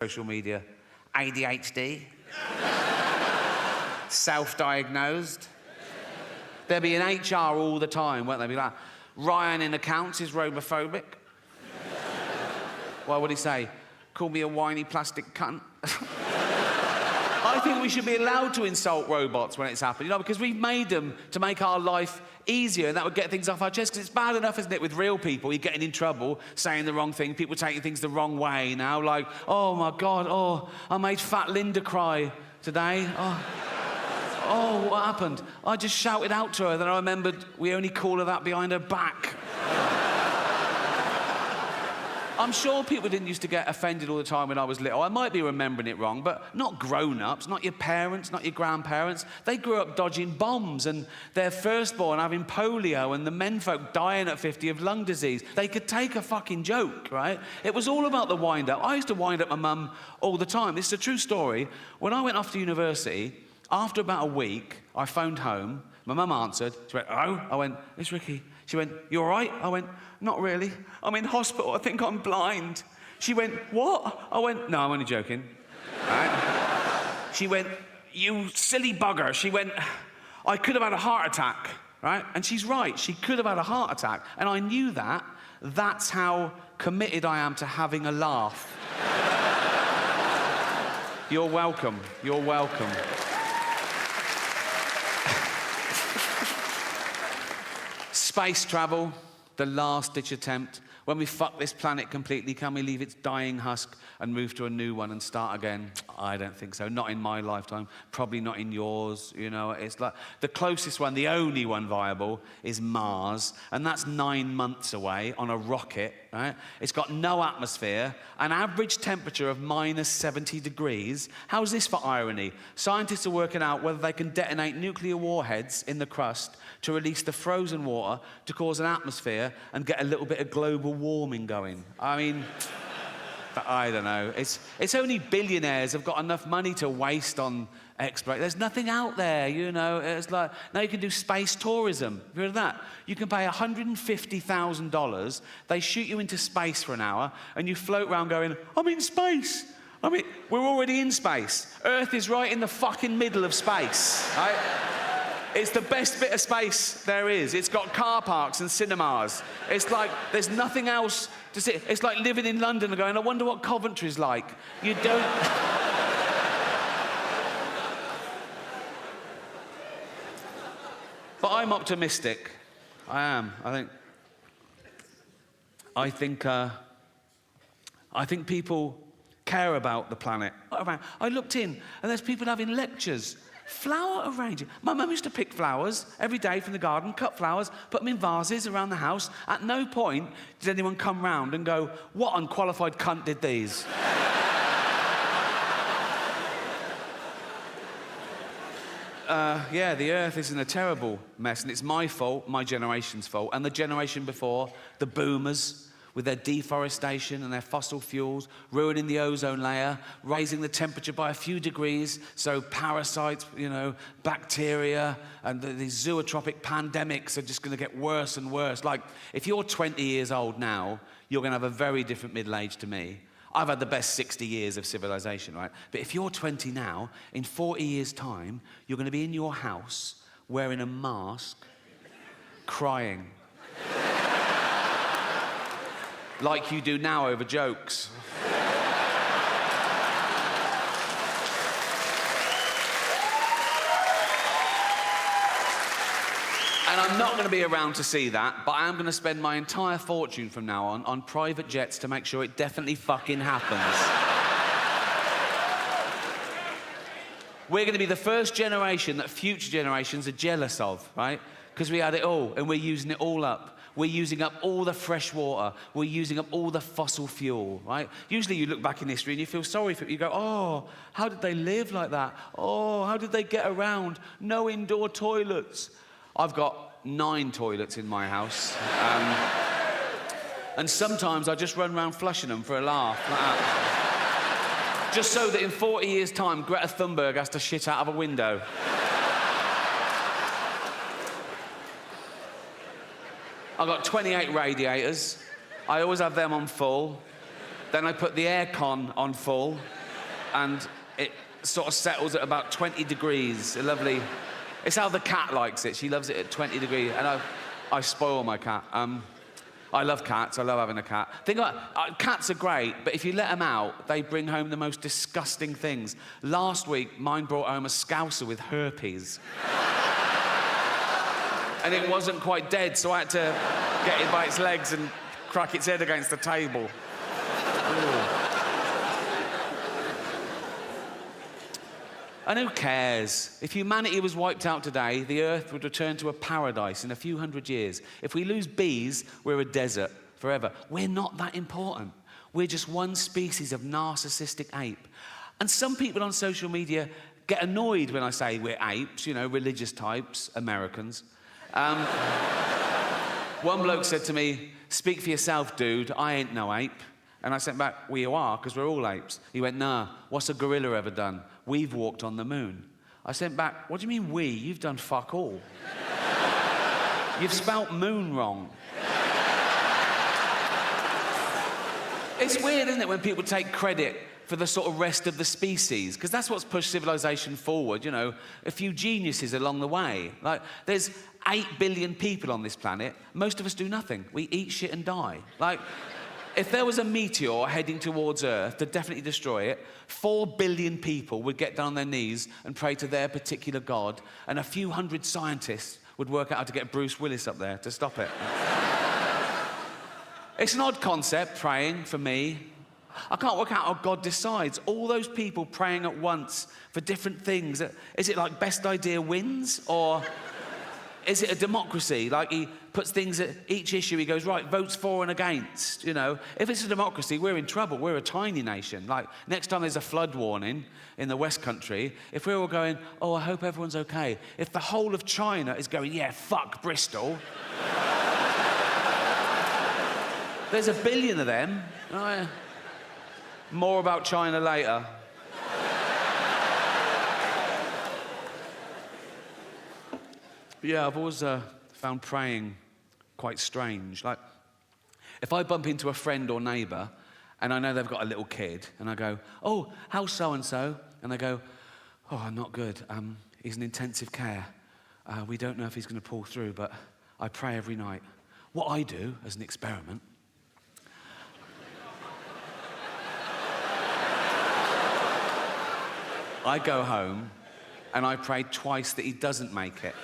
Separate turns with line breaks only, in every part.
social media. ADHD. Self-diagnosed. They'll be in HR all the time, won't they? Be like, Ryan in accounts is robophobic. What would he say? Call me a whiny plastic cunt. I think we should be allowed to insult robots when it's happened, you know, because we've made them to make our life easier, and that would get things off our chest, because it's bad enough, isn't it, with real people, you're getting in trouble, saying the wrong thing, people taking things the wrong way now, like, oh my God, oh, I made fat Linda cry today, oh, what happened? I just shouted out to her, then I remembered we only call her that behind her back. I'm sure people didn't used to get offended all the time when I was little. I might be remembering it wrong, but not grown-ups, not your parents, not your grandparents. They grew up dodging bombs and their firstborn having polio and the menfolk dying at 50 of lung disease. They could take a fucking joke, right? It was all about the wind-up. I used to wind up my mum all the time. This is a true story. When I went off to university, after about a week, I phoned home. My mum answered. She went, "Hello?" I went, "It's Ricky." She went, "You all right?" I went, "Not really. I'm in hospital. I think I'm blind." She went, "What?" I went, "No, I'm only joking." Right? She went, "You silly bugger." She went, "I could have had a heart attack." Right? And she's right. She could have had a heart attack. And I knew that. That's how committed I am to having a laugh. You're welcome. You're welcome. Space travel, the last-ditch attempt. When we fuck this planet completely, can we leave its dying husk and move to a new one and start again? I don't think so. Not in my lifetime. Probably not in yours. You know, it's like the closest one, the only one viable, is Mars, and that's 9 months away on a rocket. Right? It's got no atmosphere, an average temperature of -70 degrees. How's this for irony? Scientists are working out whether they can detonate nuclear warheads in the crust to release the frozen water to cause an atmosphere and get a little bit of global warming going. I mean, I don't know. It's only billionaires have got enough money to waste on exploration. There's nothing out there, you know. It's like, now you can do space tourism. Have you heard of that? You can pay $150,000. They shoot you into space for an hour, and you float around going, "I'm in space." I mean, we're already in space. Earth is right in the fucking middle of space, right? It's the best bit of space there is. It's got car parks and cinemas. It's like there's nothing else to see. It's like living in London and going, "I wonder what Coventry's like." You don't... But I'm optimistic. I am. I think people care about the planet. I looked in, and there's people having lectures. Flower arranging. My mum used to pick flowers every day from the garden, cut flowers, put them in vases around the house. At no point did anyone come round and go, "What unqualified cunt did these?" Yeah, the Earth is in a terrible mess, and it's my fault, my generation's fault, and the generation before, the boomers, with their deforestation and their fossil fuels, ruining the ozone layer, raising the temperature by a few degrees, so parasites, you know, bacteria, and these zootropic pandemics are just going to get worse and worse. Like, if you're 20 years old now, you're going to have a very different middle age to me. I've had the best 60 years of civilization, right? But if you're 20 now, in 40 years' time, you're going to be in your house wearing a mask, crying. Like you do now over jokes. And I'm not going to be around to see that, but I am going to spend my entire fortune from now on private jets to make sure it definitely fucking happens. We're going to be the first generation that future generations are jealous of, right? Because we had it all, and we're using it all up. We're using up all the fresh water. We're using up all the fossil fuel, right? Usually you look back in history and you feel sorry for it. You go, "Oh, how did they live like that? Oh, how did they get around? No indoor toilets." I've got 9 toilets in my house. And sometimes I just run around flushing them for a laugh, like that. Just so that in 40 years' time, Greta Thunberg has to shit out of a window. I've got 28 radiators. I always have them on full. Then I put the aircon on full, and it sort of settles at about 20 degrees. A lovely... It's how the cat likes it. She loves it at 20 degrees, and I spoil my cat. I love cats. I love having a cat. Think about cats are great, but if you let them out, they bring home the most disgusting things. Last week, mine brought home a scouser with herpes. And it wasn't quite dead, so I had to get it by its legs and crack its head against the table. Ooh. And who cares? If humanity was wiped out today, the Earth would return to a paradise in a few hundred years. If we lose bees, we're a desert forever. We're not that important. We're just one species of narcissistic ape. And some people on social media get annoyed when I say we're apes, you know, religious types, Americans. One bloke said to me, "Speak for yourself, dude, I ain't no ape." And I sent back, "Well, you are, because we're all apes." He went, "Nah, what's a gorilla ever done? We've walked on the moon." I sent back, "What do you mean we? You've done fuck all. You've spelt moon wrong." It's weird, isn't it, when people take credit for the sort of rest of the species, because that's what's pushed civilization forward, you know, a few geniuses along the way. Like, there's 8 billion people on this planet. Most of us do nothing. We eat shit and die. Like, if there was a meteor heading towards Earth to definitely destroy it, 4 billion people would get down on their knees and pray to their particular god, and a few hundred scientists would work out how to get Bruce Willis up there to stop it. It's an odd concept, praying, for me. I can't work out how God decides. All those people praying at once for different things. Is it like best idea wins? Or is it a democracy? Like he puts things at each issue, he goes, right, votes for and against, you know? If it's a democracy, we're in trouble. We're a tiny nation. Like, next time there's a flood warning in the West Country, if we're all going, "Oh, I hope everyone's okay," if the whole of China is going, "Yeah, fuck Bristol," there's a billion of them. More about China later. Yeah, I've always found praying quite strange. Like, if I bump into a friend or neighbour and I know they've got a little kid, and I go, "Oh, how's so-and-so?" And they go, "Oh, not good. He's in intensive care. We don't know if he's going to pull through, but I pray every night." What I do, as an experiment, I go home and I pray twice that he doesn't make it.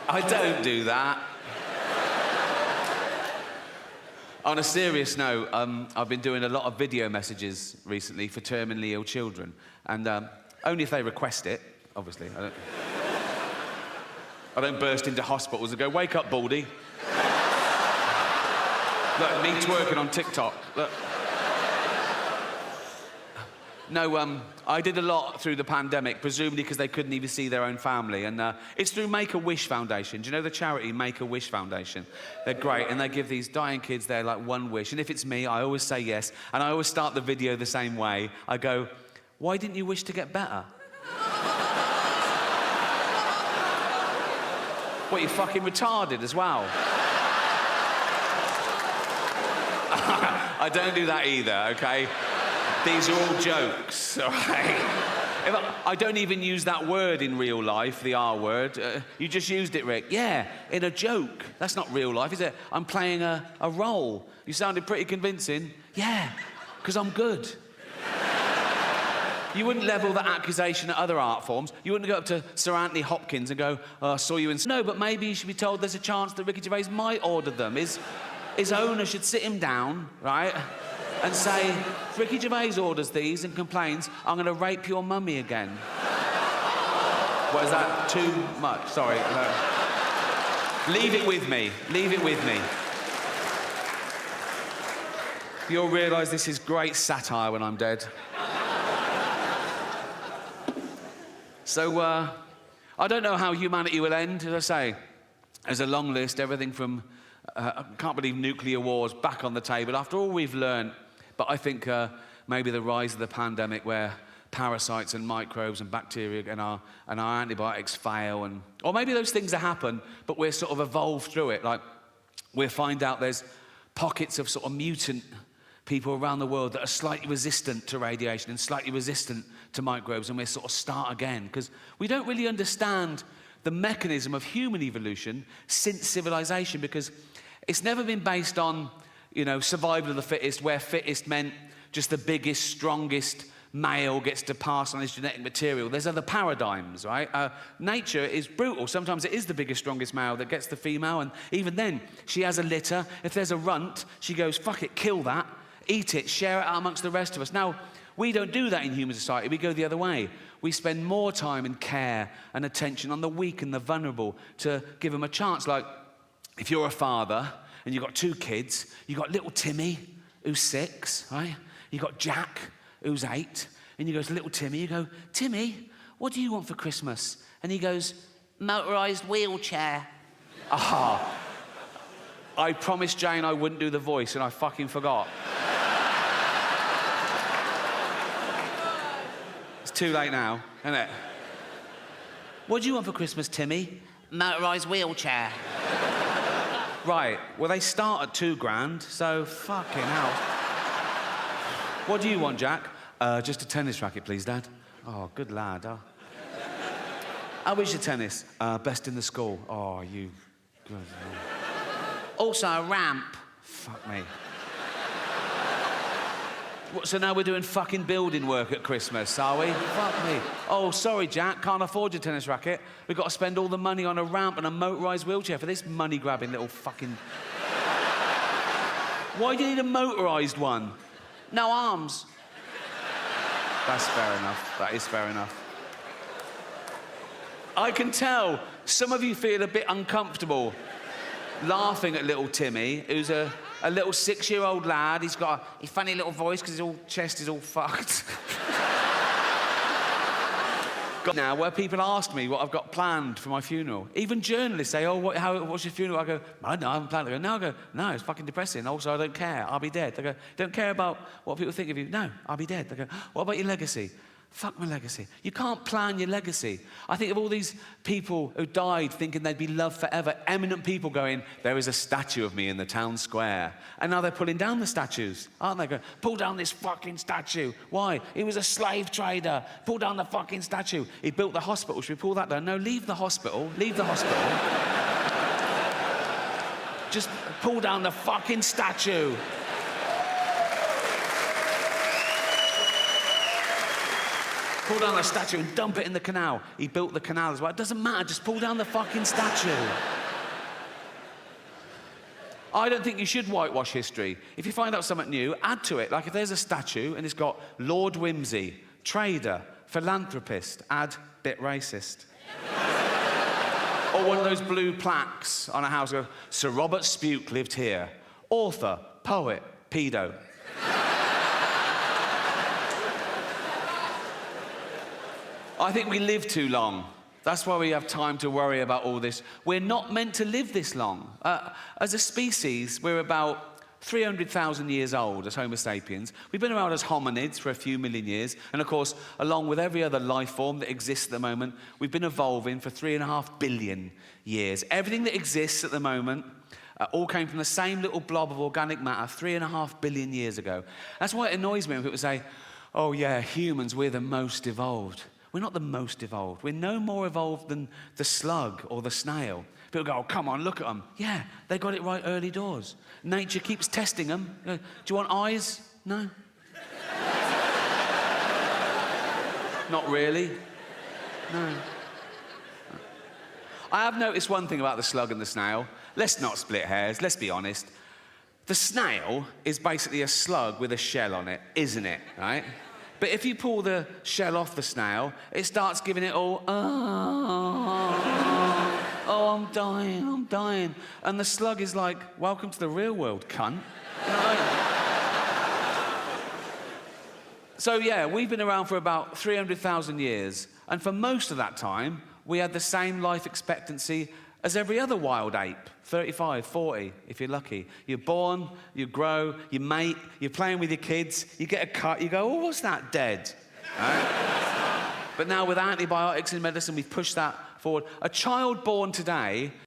I don't do that. On a serious note, I've been doing a lot of video messages recently for terminally ill children, and only if they request it, obviously. I don't burst into hospitals and go, "Wake up, Baldy." Look, me twerking on TikTok. Look. No, I did a lot through the pandemic, presumably because they couldn't even see their own family. And it's through Make-A-Wish Foundation. Do you know the charity Make-A-Wish Foundation? They're great, and they give these dying kids their, like, one wish. And if it's me, I always say yes. And I always start the video the same way. I go, "Why didn't you wish to get better?" What, you fucking retarded as well? I don't do that either, okay? These are all jokes, all right? I don't even use that word in real life, the R word. You just used it, Rick. Yeah, in a joke. That's not real life, is it? I'm playing a role. You sounded pretty convincing. Yeah, because I'm good. You wouldn't level that accusation at other art forms. You wouldn't go up to Sir Anthony Hopkins and go, "Oh, I saw you in..." No, but maybe you should be told there's a chance that Ricky Gervais might order them. His owner should sit him down, right, and say, "If Ricky Gervais orders these and complains, I'm going to rape your mummy again." What, is that too much? Sorry. No. Leave it with me. Leave it with me. You'll realise this is great satire when I'm dead. So, I don't know how humanity will end, as I say. There's a long list, everything from, I can't believe nuclear wars back on the table, after all we've learned. But I think maybe the rise of the pandemic, where parasites and microbes and bacteria and our antibiotics fail, or maybe those things that happen, but we're sort of evolved through it. Like, we'll find out there's pockets of sort of mutant people around the world that are slightly resistant to radiation and slightly resistant to microbes, and we'll sort of start again. Because we don't really understand the mechanism of human evolution since civilization, because it's never been based on, you know, survival of the fittest, where fittest meant just the biggest, strongest male gets to pass on his genetic material. There's other paradigms, right? Nature is brutal. Sometimes it is the biggest, strongest male that gets the female, and even then, she has a litter. If there's a runt, she goes, fuck it, kill that, eat it, share it out amongst the rest of us. Now, we don't do that in human society. We go the other way. We spend more time and care and attention on the weak and the vulnerable to give them a chance. Like, if you're a father and you've got 2 kids, you've got little Timmy, who's 6, right? You've got Jack, who's 8, and you go to little Timmy, you go, Timmy, what do you want for Christmas? And he goes, motorised wheelchair. Ah, I promised Jane I wouldn't do the voice, and I fucking forgot. It's too late now, isn't it? What do you want for Christmas, Timmy? Motorised wheelchair. Right, well, they start at $2,000, so fucking hell. What do you want, Jack? Just a tennis racket, please, Dad. Oh, good lad. Oh. How is your tennis? Best in the school. Oh, you... Good. Also a ramp. Fuck me. What, so now we're doing fucking building work at Christmas, are we? Fuck me. Oh, sorry, Jack, can't afford your tennis racket. We've got to spend all the money on a ramp and a motorised wheelchair for this money-grabbing little fucking... Why do you need a motorised one? No arms. That's fair enough. That is fair enough. I can tell some of you feel a bit uncomfortable laughing at little Timmy, who's a little 6-year-old lad. He's got a funny little voice because his chest is all fucked. Now, where people ask me what I've got planned for my funeral, even journalists say, oh, what's your funeral? I go, I haven't planned it. They go, no, I go, no, it's fucking depressing. Also, I don't care. I'll be dead. They go, don't care about what people think of you. No, I'll be dead. They go, what about your legacy? Fuck my legacy. You can't plan your legacy. I think of all these people who died thinking they'd be loved forever, eminent people going, there is a statue of me in the town square. And now they're pulling down the statues, aren't they? Going, pull down this fucking statue. Why? He was a slave trader. Pull down the fucking statue. He built the hospital. Should we pull that down? No, leave the hospital. Leave the hospital. Just pull down the fucking statue. Pull down the statue and dump it in the canal. He built the canal as well. It doesn't matter, just pull down the fucking statue. I don't think you should whitewash history. If you find out something new, add to it. Like if there's a statue and it's got Lord Whimsy, trader, philanthropist, add bit racist. Or one of those blue plaques on a house, go, Sir Robert Spuke lived here. Author, poet, pedo. I think we live too long. That's why we have time to worry about all this. We're not meant to live this long. As a species, we're about 300,000 years old as Homo sapiens. We've been around as hominids for a few million years. And of course, along with every other life form that exists at the moment, we've been evolving for 3.5 billion years. Everything that exists at the moment all came from the same little blob of organic matter 3.5 billion years ago. That's why it annoys me when people say, oh yeah, humans, we're the most evolved. We're not the most evolved. We're no more evolved than the slug or the snail. People go, oh, come on, look at them. Yeah, they got it right early doors. Nature keeps testing them. Do you want eyes? No. Not really. No. I have noticed one thing about the slug and the snail. Let's not split hairs, let's be honest. The snail is basically a slug with a shell on it, isn't it, right? But if you pull the shell off the snail, it starts giving it all, oh, I'm dying. And the slug is like, welcome to the real world, cunt. You know what I mean? So yeah, we've been around for about 300,000 years. And for most of that time, we had the same life expectancy as every other wild ape, 35, 40, if you're lucky. You're born, you grow, you mate, you're playing with your kids, you get a cut, you go, oh, what's that, dead? Right? But now with antibiotics and medicine, we've pushed that forward. A child born today